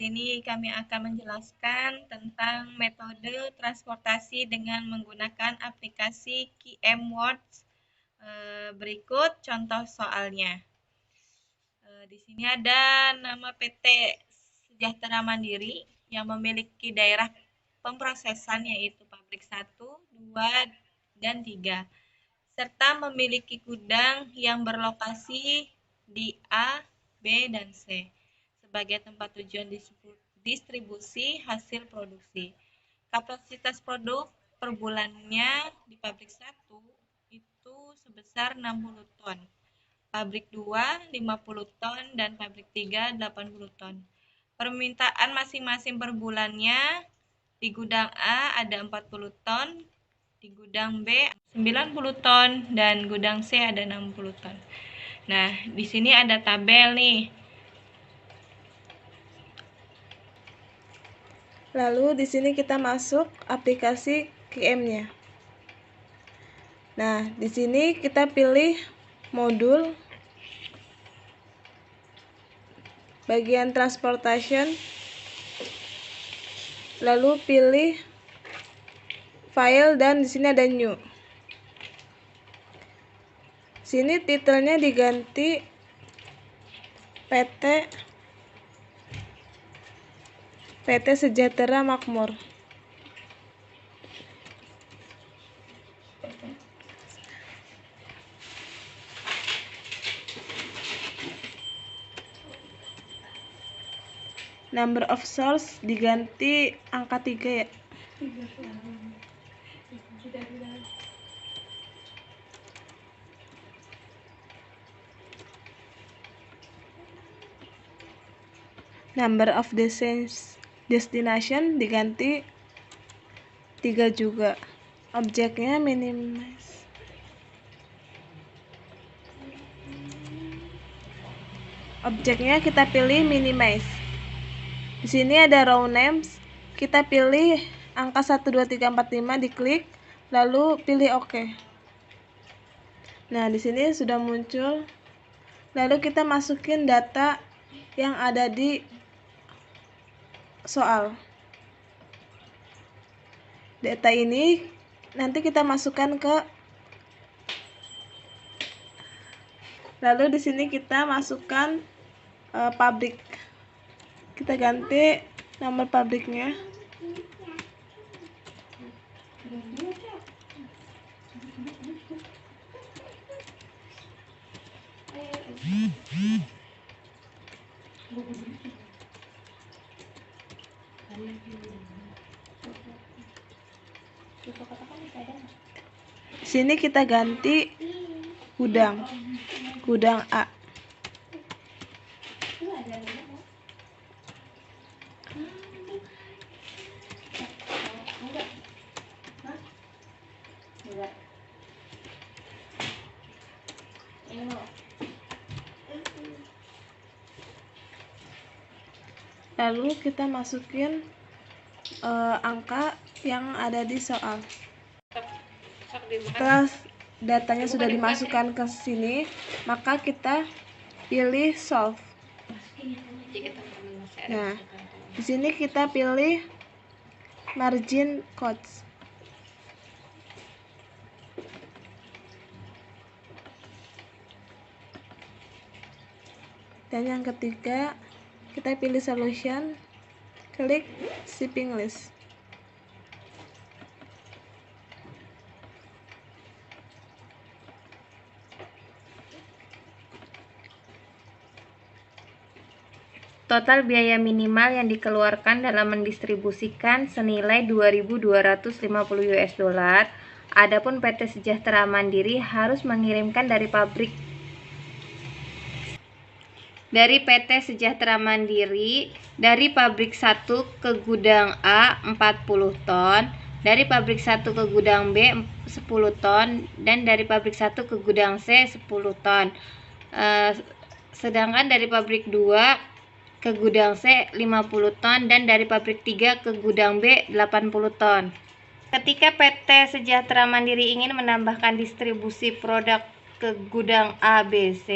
sini kami akan menjelaskan tentang metode transportasi dengan menggunakan aplikasi KM-Words. Berikut contoh soalnya. Di sini ada nama PT Sejahtera Mandiri yang memiliki daerah pemrosesan yaitu pabrik 1, 2, dan 3, serta memiliki gudang yang berlokasi di A, B, dan C sebagai tempat tujuan distribusi hasil produksi. Kapasitas produk per bulannya di pabrik 1 itu sebesar 60 ton, pabrik 2 50 ton, dan pabrik 3 80 ton. Permintaan masing-masing per bulannya di gudang A ada 40 ton, di gudang B 90 ton, dan gudang C ada 60 ton. Nah, di sini ada tabel nih. Lalu di sini kita masuk aplikasi KM-nya. Nah, di sini kita pilih modul bagian transportation. Lalu pilih file dan di sini ada new. Sini titelnya diganti PT Sejahtera Makmur. Number of source diganti angka 3 ya. Number of destination diganti 3 juga. Objeknya minimize. Objeknya kita pilih minimize. Di sini ada row names. Kita pilih angka 1 2 3 4 5, diklik lalu pilih OK. Nah, di sini sudah muncul. Lalu kita masukin data yang ada di soal. Data ini nanti kita masukkan ke, lalu di sini kita masukkan pabrik. Kita ganti nomor pabriknya. Di sini kita ganti gudang A. Lalu kita masukin angka yang ada di soal. Setelah datanya sudah dimasukkan ke sini, maka kita pilih solve. Nah, di sini kita pilih margin codes. Dan yang ketiga, kita pilih solution, klik shipping list. Total biaya minimal yang dikeluarkan dalam mendistribusikan senilai 2.250 US dollar. Adapun PT Sejahtera Mandiri harus mengirimkan dari PT Sejahtera Mandiri dari pabrik 1 ke gudang A 40 ton, dari pabrik 1 ke gudang B 10 ton, dan dari pabrik 1 ke gudang C 10 ton. Sedangkan dari pabrik 2 ke gudang C 50 ton dan dari pabrik 3 ke gudang B 80 ton. Ketika PT Sejahtera Mandiri ingin menambahkan distribusi produk ke gudang A, B, C,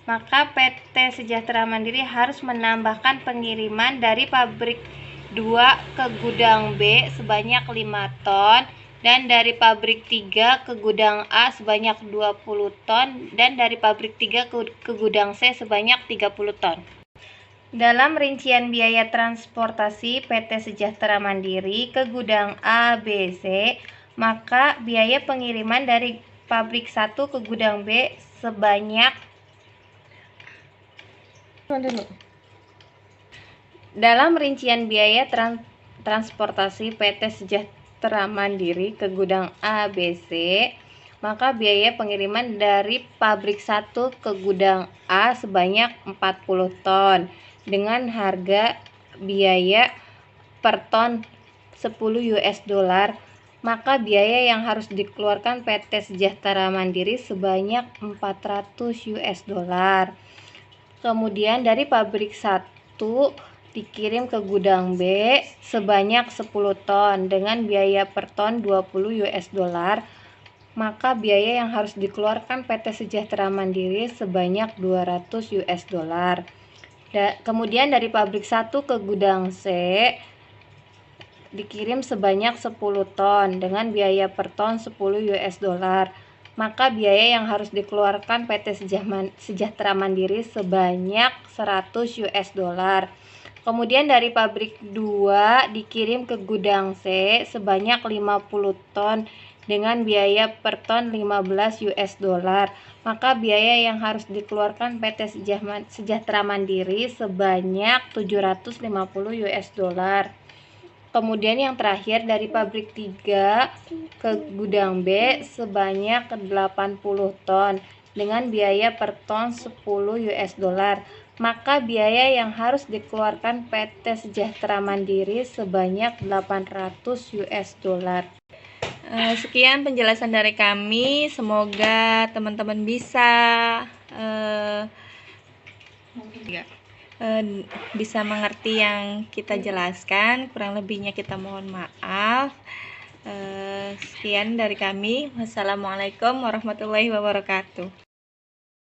maka PT Sejahtera Mandiri harus menambahkan pengiriman dari pabrik 2 ke gudang B sebanyak 5 ton dan dari pabrik 3 ke gudang A sebanyak 20 ton dan dari pabrik 3 ke gudang C sebanyak 30 ton. Dalam rincian biaya transportasi PT Sejahtera Mandiri ke gudang A, B, C, maka biaya pengiriman dari pabrik 1 ke gudang B sebanyak Dalam rincian biaya transportasi PT Sejahtera Mandiri ke gudang A, B, C, maka biaya pengiriman dari pabrik 1 ke gudang A sebanyak 40 ton dengan harga biaya per ton 10 US dollar, maka biaya yang harus dikeluarkan PT Sejahtera Mandiri sebanyak 400 US dollar. Kemudian dari pabrik 1 dikirim ke gudang B sebanyak 10 ton dengan biaya per ton 20 US dollar, maka biaya yang harus dikeluarkan PT Sejahtera Mandiri sebanyak 200 US dollar. Kemudian dari pabrik 1 ke gudang C dikirim sebanyak 10 ton dengan biaya per ton 10 US dollar, maka biaya yang harus dikeluarkan PT Sejahtera Mandiri sebanyak 100 US dollar. Kemudian dari pabrik 2 dikirim ke gudang C sebanyak 50 ton dengan biaya per ton 15 US dollar, maka biaya yang harus dikeluarkan PT Sejahtera Mandiri sebanyak 750 US dollar. Kemudian yang terakhir dari pabrik 3 ke gudang B sebanyak 80 ton dengan biaya per ton 10 US dollar, maka biaya yang harus dikeluarkan PT Sejahtera Mandiri sebanyak 800 US dollar. Sekian penjelasan dari kami, semoga teman-teman bisa mengerti yang kita jelaskan, kurang lebihnya kita mohon maaf. Sekian dari kami, wassalamualaikum warahmatullahi wabarakatuh.